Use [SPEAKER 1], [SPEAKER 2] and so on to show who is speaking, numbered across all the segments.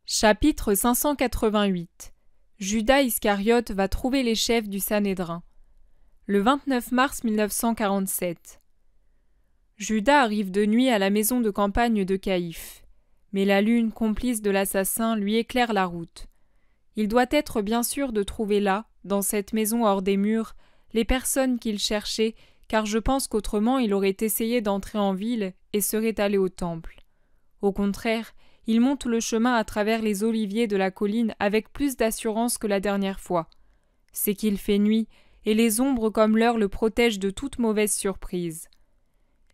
[SPEAKER 1] Chapitre 588. Judas Iscariote va trouver les chefs du Sanhédrin. Le 29 mars 1947. Judas arrive de nuit à la maison de campagne de Caïphe. Mais la lune, complice de l'assassin, lui éclaire la route. Il doit être bien sûr de trouver là, dans cette maison hors des murs, les personnes qu'il cherchait, car je pense qu'autrement il aurait essayé d'entrer en ville et serait allé au temple. Au contraire, il monte le chemin à travers les oliviers de la colline avec plus d'assurance que la dernière fois. C'est qu'il fait nuit, et les ombres comme l'heure le protègent de toute mauvaise surprise.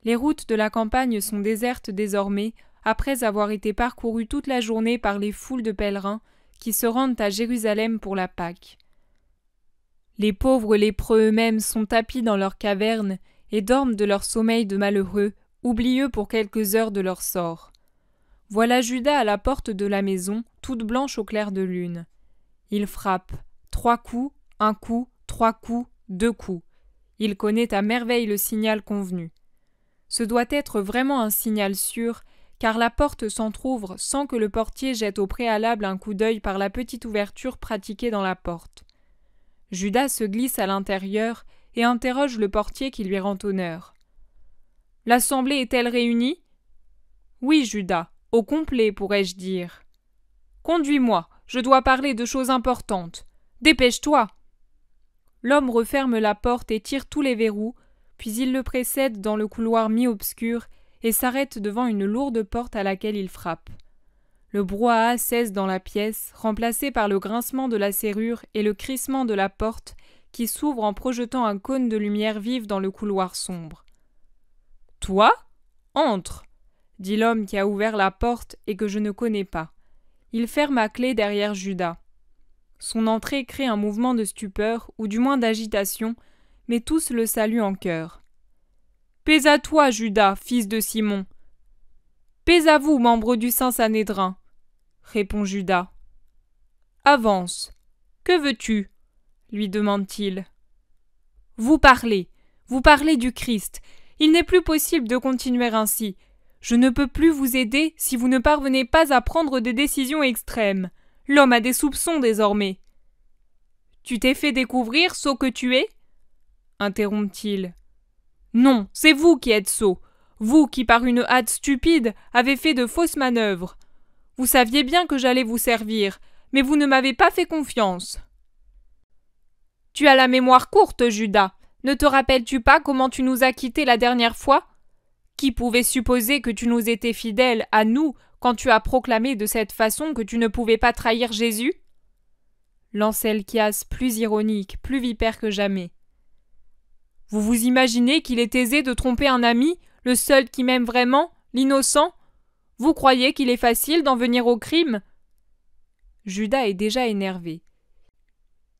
[SPEAKER 1] Les routes de la campagne sont désertes désormais, après avoir été parcourues toute la journée par les foules de pèlerins qui se rendent à Jérusalem pour la Pâque. Les pauvres lépreux eux-mêmes sont tapis dans leurs cavernes et dorment de leur sommeil de malheureux, oublieux pour quelques heures de leur sort. Voilà Judas à la porte de la maison, toute blanche au clair de lune. Il frappe. 3 coups, 1 coup, 3 coups, 2 coups. Il connaît à merveille le signal convenu. Ce doit être vraiment un signal sûr, car la porte s'entr'ouvre sans que le portier jette au préalable un coup d'œil par la petite ouverture pratiquée dans la porte. Judas se glisse à l'intérieur et interroge le portier qui lui rend honneur. « L'assemblée est-elle réunie ?»« Oui, Judas. Au complet, pourrais-je dire. Conduis-moi, je dois parler de choses importantes. Dépêche-toi. L'homme referme la porte et tire tous les verrous, puis il le précède dans le couloir mi-obscur et s'arrête devant une lourde porte à laquelle il frappe. Le brouhaha cesse dans la pièce, remplacé par le grincement de la serrure et le crissement de la porte qui s'ouvre en projetant un cône de lumière vive dans le couloir sombre. « Toi ? Entre !» dit l'homme qui a ouvert la porte et que je ne connais pas. Il ferme à clé derrière Judas. Son entrée crée un mouvement de stupeur, ou du moins d'agitation, mais tous le saluent en chœur. « Paix à toi, Judas, fils de Simon !»« Paix à vous, membres du Saint Sanhédrin !» répond Judas. « Avance. Que veux-tu » lui demande-t-il. « Vous parlez du Christ. Il n'est plus possible de continuer ainsi. Je ne peux plus vous aider si vous ne parvenez pas à prendre des décisions extrêmes. L'homme a des soupçons désormais. »« Tu t'es fait découvrir, sot que tu es » interrompt-il. « Non, c'est vous qui êtes sot. Vous qui, par une hâte stupide, avez fait de fausses manœuvres. Vous saviez bien que j'allais vous servir, mais vous ne m'avez pas fait confiance. »« Tu as la mémoire courte, Judas. Ne te rappelles-tu pas comment tu nous as quittés la dernière fois ? Qui pouvait supposer que tu nous étais fidèle à nous quand tu as proclamé de cette façon que tu ne pouvais pas trahir Jésus » lance Helkias, plus ironique, plus vipère que jamais. « Vous vous imaginez qu'il est aisé de tromper un ami, le seul qui m'aime vraiment, l'innocent ? Vous croyez qu'il est facile d'en venir au crime ?» Judas est déjà énervé.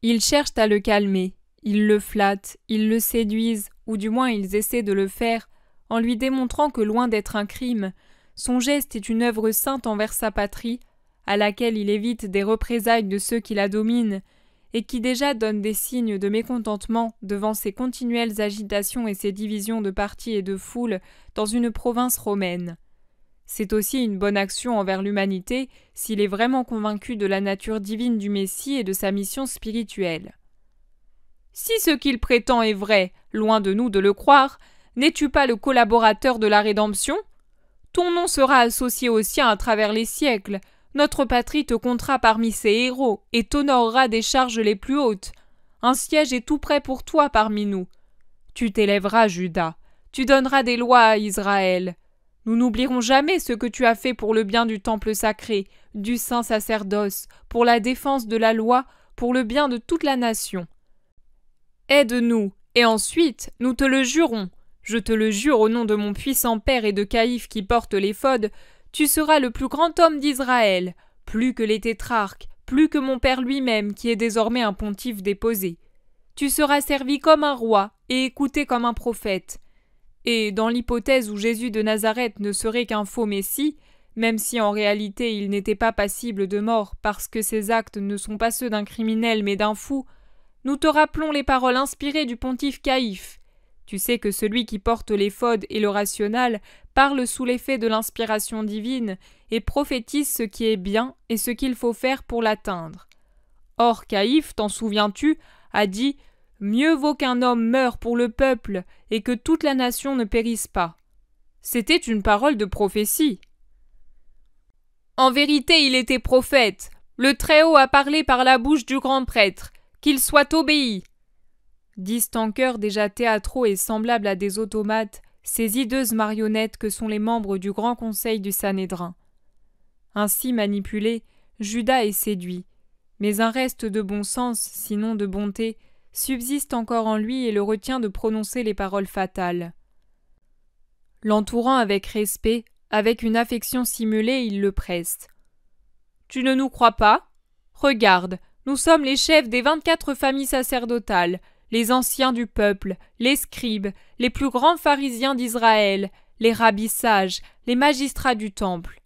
[SPEAKER 1] Ils cherchent à le calmer, ils le flattent, ils le séduisent, ou du moins ils essaient de le faire, en lui démontrant que loin d'être un crime, son geste est une œuvre sainte envers sa patrie, à laquelle il évite des représailles de ceux qui la dominent, et qui déjà donnent des signes de mécontentement devant ses continuelles agitations et ses divisions de partis et de foules dans une province romaine. C'est aussi une bonne action envers l'humanité s'il est vraiment convaincu de la nature divine du Messie et de sa mission spirituelle. Si ce qu'il prétend est vrai, loin de nous de le croire, n'es-tu pas le collaborateur de la rédemption ? Ton nom sera associé au sien à travers les siècles. Notre patrie te comptera parmi ses héros et t'honorera des charges les plus hautes. Un siège est tout prêt pour toi parmi nous. Tu t'élèveras, Judas. Tu donneras des lois à Israël. Nous n'oublierons jamais ce que tu as fait pour le bien du temple sacré, du saint sacerdoce, pour la défense de la loi, pour le bien de toute la nation. Aide-nous, et ensuite, nous te le jurons. Je te le jure au nom de mon puissant père et de Caïphe qui porte l'éphod, tu seras le plus grand homme d'Israël, plus que les tétrarques, plus que mon père lui-même qui est désormais un pontife déposé. Tu seras servi comme un roi et écouté comme un prophète. Et dans l'hypothèse où Jésus de Nazareth ne serait qu'un faux Messie, même si en réalité il n'était pas passible de mort parce que ses actes ne sont pas ceux d'un criminel mais d'un fou, nous te rappelons les paroles inspirées du pontife Caïphe. Tu sais que celui qui porte l'éphod et le rational parle sous l'effet de l'inspiration divine et prophétise ce qui est bien et ce qu'il faut faire pour l'atteindre. Or Caïphe, t'en souviens-tu, a dit « Mieux vaut qu'un homme meure pour le peuple et que toute la nation ne périsse pas. » C'était une parole de prophétie. En vérité, il était prophète. Le Très-Haut a parlé par la bouche du grand prêtre. Qu'il soit obéi. Disent en chœur déjà théâtraux et semblables à des automates, ces hideuses marionnettes que sont les membres du grand conseil du Sanhédrin. Ainsi manipulé, Judas est séduit, mais un reste de bon sens, sinon de bonté, subsiste encore en lui et le retient de prononcer les paroles fatales. L'entourant avec respect, avec une affection simulée, il le presse. « Tu ne nous crois pas ? Regarde, nous sommes les chefs des 24 familles sacerdotales, les anciens du peuple, les scribes, les plus grands pharisiens d'Israël, les rabbis sages, les magistrats du temple.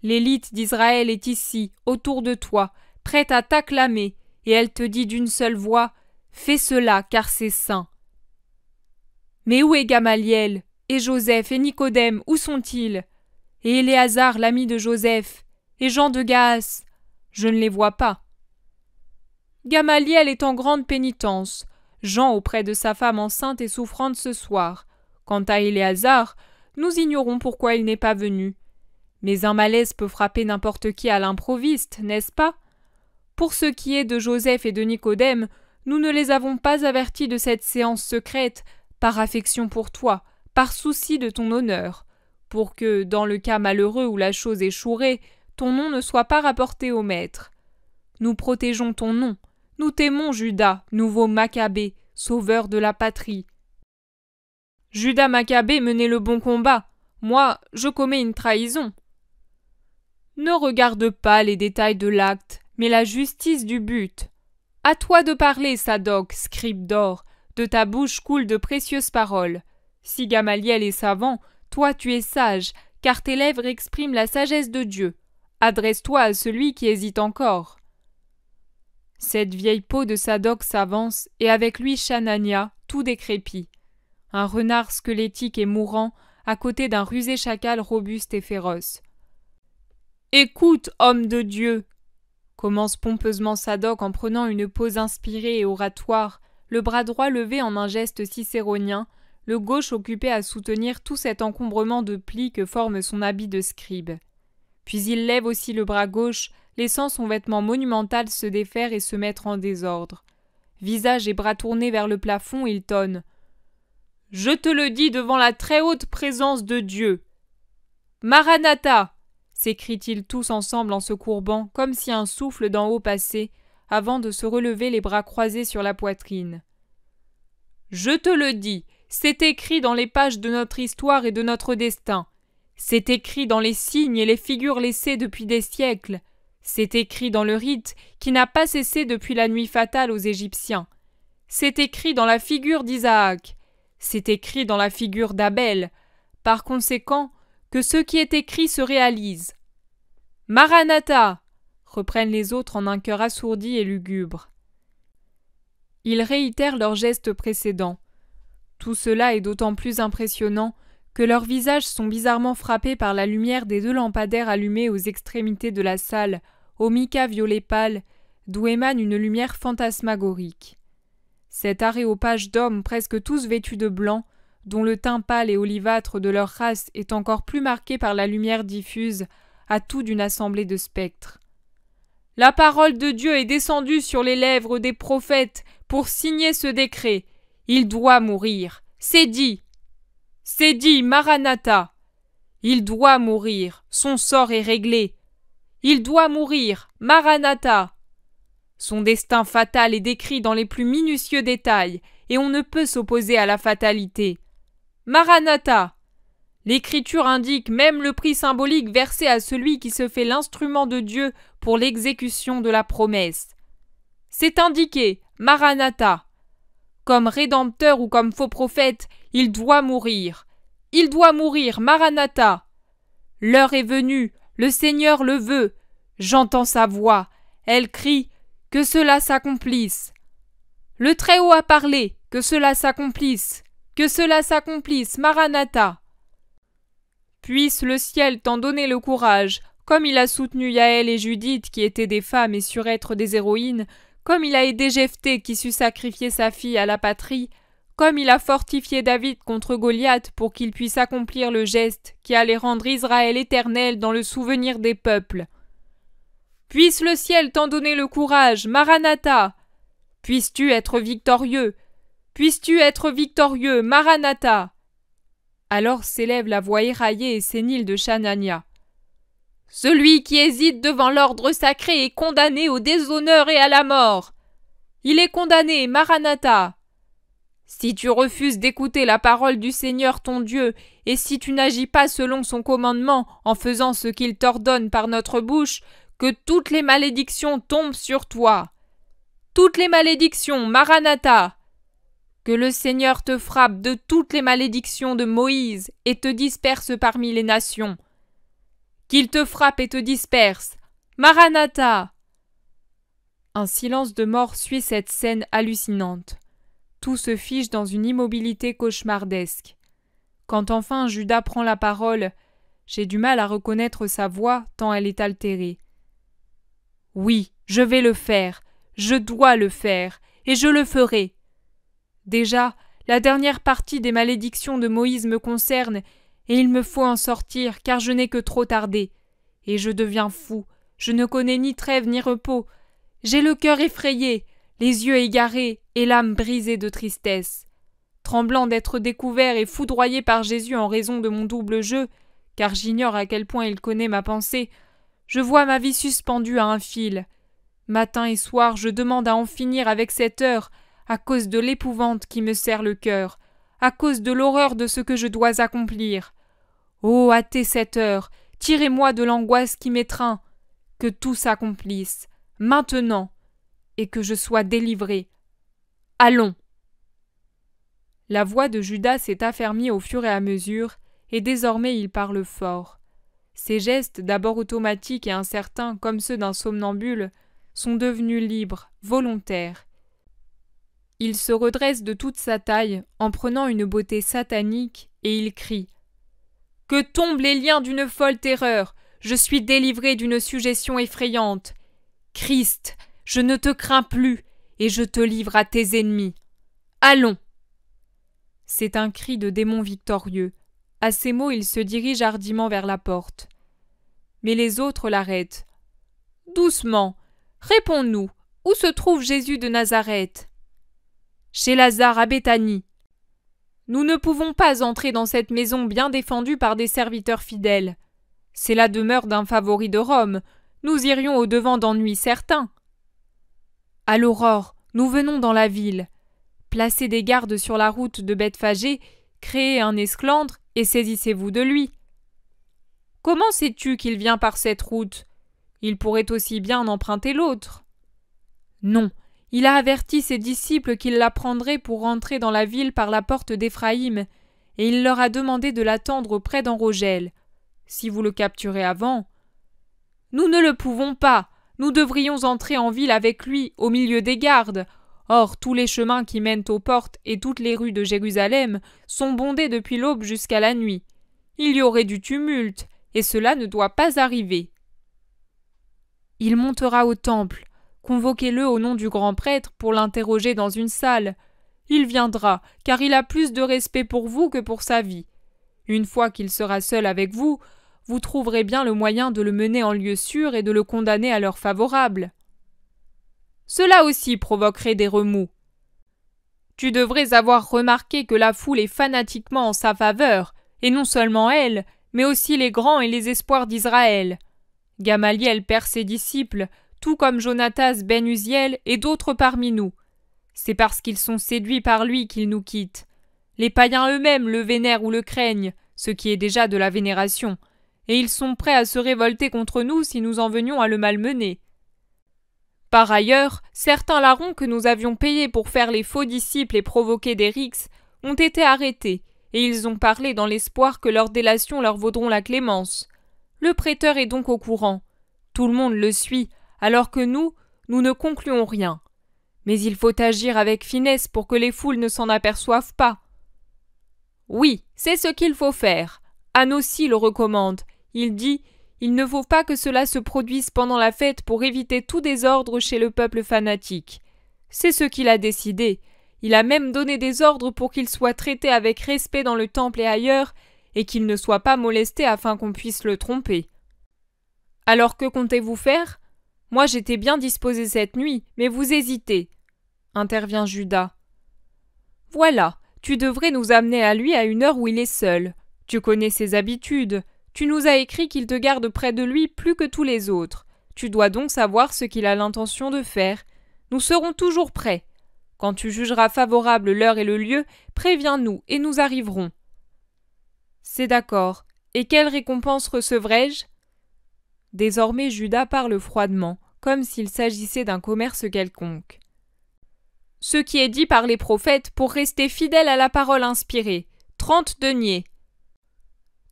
[SPEAKER 1] L'élite d'Israël est ici, autour de toi, prête à t'acclamer, et elle te dit d'une seule voix « Fais cela, car c'est saint. » Mais où est Gamaliel, et Joseph, et Nicodème, où sont-ils? Et Éléazar, l'ami de Joseph, et Jean de Gaas? Je ne les vois pas. Gamaliel est en grande pénitence, Jean auprès de sa femme enceinte et souffrante ce soir. Quant à Éléazar, nous ignorons pourquoi il n'est pas venu. Mais un malaise peut frapper n'importe qui à l'improviste, n'est-ce pas? Pour ce qui est de Joseph et de Nicodème, nous ne les avons pas avertis de cette séance secrète, par affection pour toi, par souci de ton honneur, pour que, dans le cas malheureux où la chose échouerait, ton nom ne soit pas rapporté au maître. Nous protégeons ton nom. Nous t'aimons, Judas, nouveau Maccabée, sauveur de la patrie. Judas Maccabée menait le bon combat. Moi, je commets une trahison. Ne regarde pas les détails de l'acte, mais la justice du but. À toi de parler, Sadoc, scribe d'or. De ta bouche coulent de précieuses paroles. Si Gamaliel est savant, toi tu es sage, car tes lèvres expriment la sagesse de Dieu. Adresse-toi à celui qui hésite encore. Cette vieille peau de Sadoc s'avance, et avec lui Chanania, tout décrépit. Un renard squelettique et mourant, à côté d'un rusé chacal robuste et féroce. « Écoute, homme de Dieu !» commence pompeusement Sadoc en prenant une pose inspirée et oratoire, le bras droit levé en un geste cicéronien, le gauche occupé à soutenir tout cet encombrement de plis que forme son habit de scribe. Puis il lève aussi le bras gauche, laissant son vêtement monumental se défaire et se mettre en désordre. Visage et bras tournés vers le plafond, il tonne. « Je te le dis devant la très haute présence de Dieu. »« Maranatha !» s'écrient-ils tous ensemble en se courbant, comme si un souffle d'en haut passait, avant de se relever les bras croisés sur la poitrine. « Je te le dis, c'est écrit dans les pages de notre histoire et de notre destin. C'est écrit dans les signes et les figures laissées depuis des siècles. C'est écrit dans le rite qui n'a pas cessé depuis la nuit fatale aux Égyptiens. C'est écrit dans la figure d'Isaac. C'est écrit dans la figure d'Abel. Par conséquent, que ce qui est écrit se réalise. « Maranatha !» reprennent les autres en un chœur assourdi et lugubre. Ils réitèrent leurs gestes précédents. Tout cela est d'autant plus impressionnant que leurs visages sont bizarrement frappés par la lumière des 2 lampadaires allumés aux extrémités de la salle, au mica violet pâle, d'où émane une lumière fantasmagorique. Cet aréopage d'hommes presque tous vêtus de blanc, dont le teint pâle et olivâtre de leur race est encore plus marqué par la lumière diffuse, a tout d'une assemblée de spectres. La parole de Dieu est descendue sur les lèvres des prophètes pour signer ce décret. Il doit mourir. C'est dit. C'est dit, Maranatha. Il doit mourir. Son sort est réglé. Il doit mourir. Maranatha. Son destin fatal est décrit dans les plus minutieux détails, et on ne peut s'opposer à la fatalité. Maranatha. L'Écriture indique même le prix symbolique versé à celui qui se fait l'instrument de Dieu pour l'exécution de la promesse. C'est indiqué, Maranatha. Comme rédempteur ou comme faux prophète, il doit mourir. Il doit mourir, Maranatha. L'heure est venue, le Seigneur le veut. J'entends sa voix. Elle crie « Que cela s'accomplisse !» Le Très-Haut a parlé, que cela s'accomplisse. Que cela s'accomplisse, Maranatha. Puisse le ciel t'en donner le courage, comme il a soutenu Yaël et Judith qui étaient des femmes et surent être des héroïnes, comme il a aidé Jephthé qui sut sacrifier sa fille à la patrie, comme il a fortifié David contre Goliath pour qu'il puisse accomplir le geste qui allait rendre Israël éternel dans le souvenir des peuples. Puisse le ciel t'en donner le courage, Maranatha. Puisses-tu être victorieux. Puisses-tu être victorieux, Maranatha. Alors s'élève la voix éraillée et sénile de Chanania. Celui qui hésite devant l'ordre sacré est condamné au déshonneur et à la mort. Il est condamné, Maranatha. Si tu refuses d'écouter la parole du Seigneur ton Dieu, et si tu n'agis pas selon son commandement en faisant ce qu'il t'ordonne par notre bouche, que toutes les malédictions tombent sur toi. Toutes les malédictions, Maranatha. Que le Seigneur te frappe de toutes les malédictions de Moïse et te disperse parmi les nations. Qu'il te frappe et te disperse. Maranatha. Un silence de mort suit cette scène hallucinante. Tout se fige dans une immobilité cauchemardesque. Quand enfin Judas prend la parole, j'ai du mal à reconnaître sa voix tant elle est altérée. Oui, je vais le faire, je dois le faire, et je le ferai. Déjà, la dernière partie des malédictions de Moïse me concerne, et il me faut en sortir, car je n'ai que trop tardé. Et je deviens fou, je ne connais ni trêve ni repos. J'ai le cœur effrayé, les yeux égarés et l'âme brisée de tristesse. Tremblant d'être découvert et foudroyé par Jésus en raison de mon double jeu, car j'ignore à quel point il connaît ma pensée, je vois ma vie suspendue à un fil. Matin et soir, je demande à en finir avec cette heure, à cause de l'épouvante qui me serre le cœur, à cause de l'horreur de ce que je dois accomplir. Ô hâtez cette heure, tirez-moi de l'angoisse qui m'étreint, que tout s'accomplisse, maintenant, et que je sois délivré. Allons. La voix de Judas s'est affermie au fur et à mesure, et désormais il parle fort. Ses gestes, d'abord automatiques et incertains comme ceux d'un somnambule, sont devenus libres, volontaires. Il se redresse de toute sa taille, en prenant une beauté satanique, et il crie « Que tombent les liens d'une folle terreur! Je suis délivré d'une suggestion effrayante! Christ, je ne te crains plus, et je te livre à tes ennemis! Allons !» C'est un cri de démon victorieux. À ces mots, il se dirige hardiment vers la porte. Mais les autres l'arrêtent. « Doucement, réponds-nous, où se trouve Jésus de Nazareth ?»« Chez Lazare à Béthanie. »« Nous ne pouvons pas entrer dans cette maison bien défendue par des serviteurs fidèles. C'est la demeure d'un favori de Rome. Nous irions au-devant d'ennuis certains. »« À l'aurore, nous venons dans la ville. Placez des gardes sur la route de Bethphagée, créez un esclandre et saisissez-vous de lui. »« Comment sais-tu qu'il vient par cette route ? Il pourrait aussi bien en emprunter l'autre. » »« Non, il a averti ses disciples qu'il la prendraient pour rentrer dans la ville par la porte d'Éphraïm, et il leur a demandé de l'attendre près d'Enrogel. Si vous le capturez avant... »« Nous ne le pouvons pas. Nous devrions entrer en ville avec lui, au milieu des gardes. Or, tous les chemins qui mènent aux portes et toutes les rues de Jérusalem sont bondés depuis l'aube jusqu'à la nuit. Il y aurait du tumulte, et cela ne doit pas arriver. » « Il montera au temple. Convoquez-le au nom du grand prêtre pour l'interroger dans une salle. Il viendra, car il a plus de respect pour vous que pour sa vie. Une fois qu'il sera seul avec vous, vous trouverez bien le moyen de le mener en lieu sûr et de le condamner à l'heure favorable. Cela aussi provoquerait des remous. Tu devrais avoir remarqué que la foule est fanatiquement en sa faveur, et non seulement elle, mais aussi les grands et les espoirs d'Israël. Gamaliel perd ses disciples, tout comme Jonatas ben Uziel et d'autres parmi nous. C'est parce qu'ils sont séduits par lui qu'ils nous quittent. Les païens eux-mêmes le vénèrent ou le craignent, ce qui est déjà de la vénération, et ils sont prêts à se révolter contre nous si nous en venions à le malmener. Par ailleurs, certains larrons que nous avions payés pour faire les faux disciples et provoquer des rixes ont été arrêtés, et ils ont parlé dans l'espoir que leurs délations leur vaudront la clémence. Le prêteur est donc au courant. Tout le monde le suit, alors que nous ne concluons rien. Mais il faut agir avec finesse pour que les foules ne s'en aperçoivent pas. Oui, c'est ce qu'il faut faire. Anne aussi le recommande. Il dit « Il ne faut pas que cela se produise pendant la fête pour éviter tout désordre chez le peuple fanatique. » C'est ce qu'il a décidé. Il a même donné des ordres pour qu'il soit traité avec respect dans le temple et ailleurs, et qu'il ne soit pas molesté afin qu'on puisse le tromper. Alors que comptez-vous faire? Moi j'étais bien disposé cette nuit, mais vous hésitez, intervient Judas. Voilà, tu devrais nous amener à lui à une heure où il est seul. Tu connais ses habitudes. Tu nous as écrit qu'il te garde près de lui plus que tous les autres. Tu dois donc savoir ce qu'il a l'intention de faire. Nous serons toujours prêts. Quand tu jugeras favorable l'heure et le lieu, préviens-nous et nous arriverons. C'est d'accord. Et quelle récompense recevrai-je? Désormais Judas parle froidement, comme s'il s'agissait d'un commerce quelconque. Ce qui est dit par les prophètes pour rester fidèle à la parole inspirée. 30 deniers.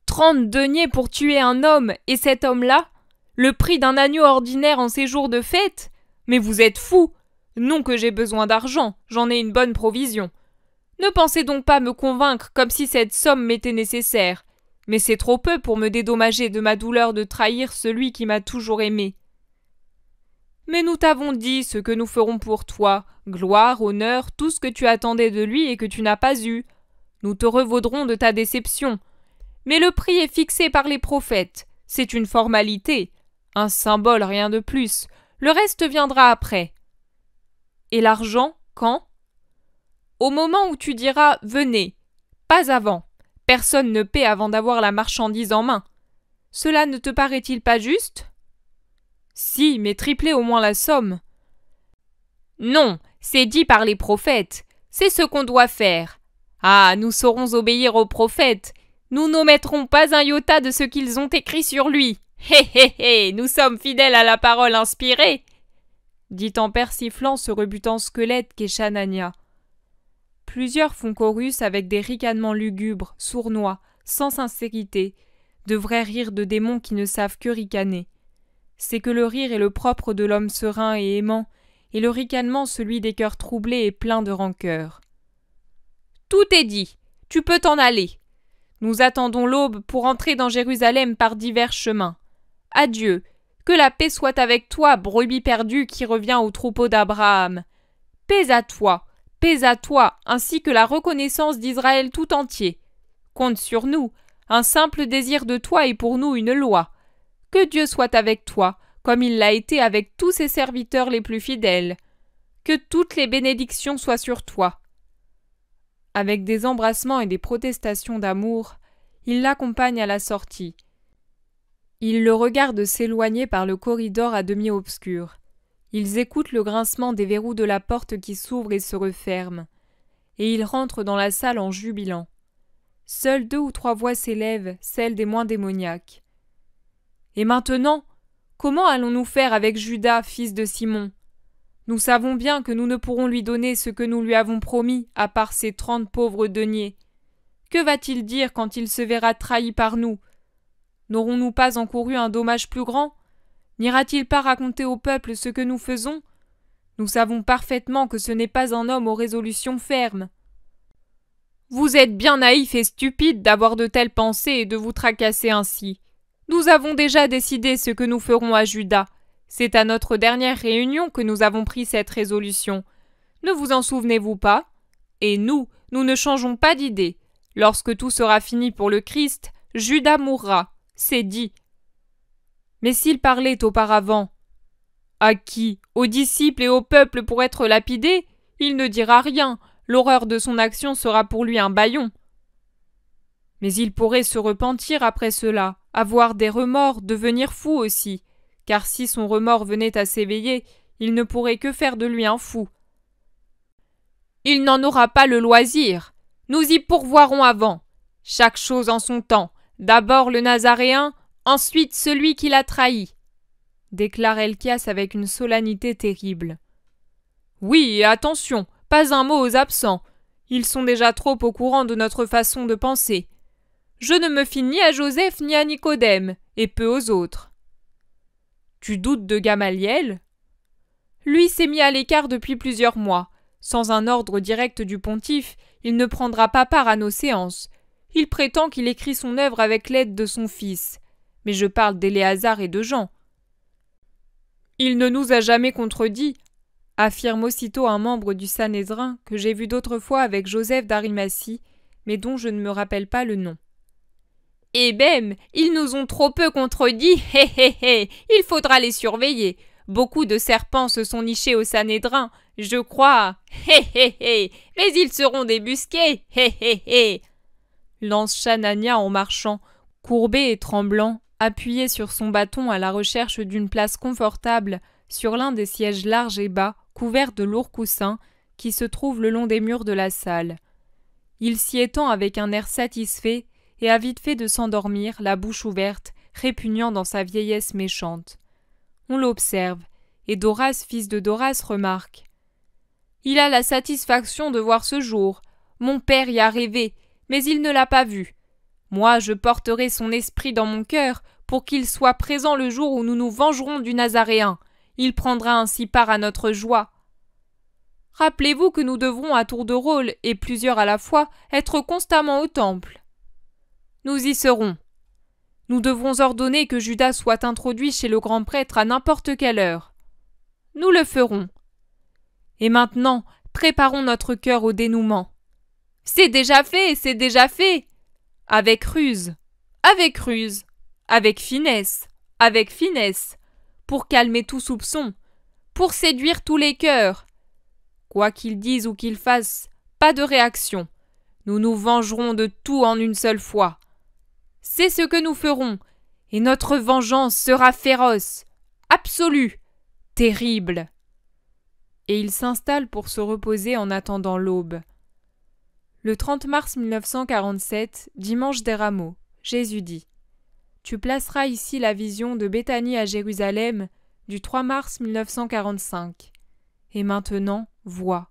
[SPEAKER 1] 30 deniers pour tuer un homme, et cet homme-là? Le prix d'un agneau ordinaire en ces jours de fête? Mais vous êtes fous! Non que j'ai besoin d'argent, j'en ai une bonne provision. Ne pensez donc pas me convaincre comme si cette somme m'était nécessaire. Mais c'est trop peu pour me dédommager de ma douleur de trahir celui qui m'a toujours aimé. Mais nous t'avons dit ce que nous ferons pour toi, gloire, honneur, tout ce que tu attendais de lui et que tu n'as pas eu. Nous te revaudrons de ta déception. Mais le prix est fixé par les prophètes. C'est une formalité, un symbole, rien de plus. Le reste viendra après. Et l'argent, quand? Au moment où tu diras « venez », pas avant. Personne ne paie avant d'avoir la marchandise en main. Cela ne te paraît-il pas juste? Si, mais tripler au moins la somme. Non, c'est dit par les prophètes. C'est ce qu'on doit faire. Ah, nous saurons obéir aux prophètes. Nous n'omettrons pas un iota de ce qu'ils ont écrit sur lui. Hé hé hé, nous sommes fidèles à la parole inspirée, dit en persiflant ce rebutant squelette qu'est Chanania. Plusieurs font chorus avec des ricanements lugubres, sournois, sans sincérité, de vrais rires de démons qui ne savent que ricaner. C'est que le rire est le propre de l'homme serein et aimant, et le ricanement celui des cœurs troublés et pleins de rancœur. Tout est dit, tu peux t'en aller. Nous attendons l'aube pour entrer dans Jérusalem par divers chemins. Adieu, que la paix soit avec toi, brebis perdue qui revient au troupeau d'Abraham. Paix à toi, ainsi que la reconnaissance d'Israël tout entier. Compte sur nous, un simple désir de toi est pour nous une loi. Que Dieu soit avec toi, comme il l'a été avec tous ses serviteurs les plus fidèles. Que toutes les bénédictions soient sur toi. Avec des embrassements et des protestations d'amour, il l'accompagne à la sortie. Ils le regardent s'éloigner par le corridor à demi obscur. Ils écoutent le grincement des verrous de la porte qui s'ouvre et se referme. Et ils rentrent dans la salle en jubilant. Seules 2 ou 3 voix s'élèvent, celles des moins démoniaques. Et maintenant, comment allons-nous faire avec Judas, fils de Simon? Nous savons bien que nous ne pourrons lui donner ce que nous lui avons promis, à part ces 30 pauvres deniers. Que va-t-il dire quand il se verra trahi par nous? N'aurons-nous pas encouru un dommage plus grand? N'ira-t-il pas raconter au peuple ce que nous faisons? Nous savons parfaitement que ce n'est pas un homme aux résolutions fermes. Vous êtes bien naïf et stupide d'avoir de telles pensées et de vous tracasser ainsi. Nous avons déjà décidé ce que nous ferons à Judas. C'est à notre dernière réunion que nous avons pris cette résolution. Ne vous en souvenez-vous pas? Et nous ne changeons pas d'idée. Lorsque tout sera fini pour le Christ, Judas mourra. C'est dit. Mais s'il parlait auparavant, à qui? Aux disciples et au peuple pour être lapidé? Il ne dira rien. L'horreur de son action sera pour lui un bâillon. Mais il pourrait se repentir après cela, avoir des remords, devenir fou aussi, car si son remords venait à s'éveiller, il ne pourrait que faire de lui un fou. Il n'en aura pas le loisir. Nous y pourvoirons avant. Chaque chose en son temps. D'abord le Nazaréen, ensuite celui qui l'a trahi, déclare Helkias avec une solennité terrible. Oui, et attention, pas un mot aux absents. Ils sont déjà trop au courant de notre façon de penser. Je ne me fie ni à Joseph ni à Nicodème, et peu aux autres. Tu doutes de Gamaliel? Lui s'est mis à l'écart depuis plusieurs mois. Sans un ordre direct du pontife, il ne prendra pas part à nos séances. Il prétend qu'il écrit son œuvre avec l'aide de son fils. Mais je parle d'Éléazar et de Jean. Il ne nous a jamais contredit, affirme aussitôt un membre du Sanhédrin que j'ai vu d'autres fois avec Joseph d'Arimathie, mais dont je ne me rappelle pas le nom. Eh ben, ils nous ont trop peu contredit, hé hé hé, il faudra les surveiller. Beaucoup de serpents se sont nichés au Sanhédrin, je crois, hé hé hé, mais ils seront débusqués, hé hé hé. Lance Chanania en marchant, courbé et tremblant, appuyé sur son bâton à la recherche d'une place confortable sur l'un des sièges larges et bas, couverts de lourds coussins, qui se trouvent le long des murs de la salle. Il s'y étend avec un air satisfait et a vite fait de s'endormir, la bouche ouverte, répugnant dans sa vieillesse méchante. On l'observe, et Doras, fils de Doras, remarque. Il a la satisfaction de voir ce jour. Mon père y a rêvé, mais il ne l'a pas vu. Moi, je porterai son esprit dans mon cœur pour qu'il soit présent le jour où nous nous vengerons du Nazaréen. Il prendra ainsi part à notre joie. Rappelez-vous que nous devrons à tour de rôle, et plusieurs à la fois, être constamment au temple. Nous y serons. Nous devrons ordonner que Judas soit introduit chez le grand prêtre à n'importe quelle heure. Nous le ferons. Et maintenant, préparons notre cœur au dénouement. C'est déjà fait, c'est déjà fait. Avec ruse, avec ruse, avec finesse, pour calmer tout soupçon, pour séduire tous les cœurs. Quoi qu'ils disent ou qu'ils fassent, pas de réaction. Nous nous vengerons de tout en une seule fois. C'est ce que nous ferons, et notre vengeance sera féroce, absolue, terrible. Et il s'installe pour se reposer en attendant l'aube. Le 30 mars 1947, dimanche des Rameaux, Jésus dit « Tu placeras ici la vision de Béthanie à Jérusalem du 3 mars 1945. Et maintenant, vois. »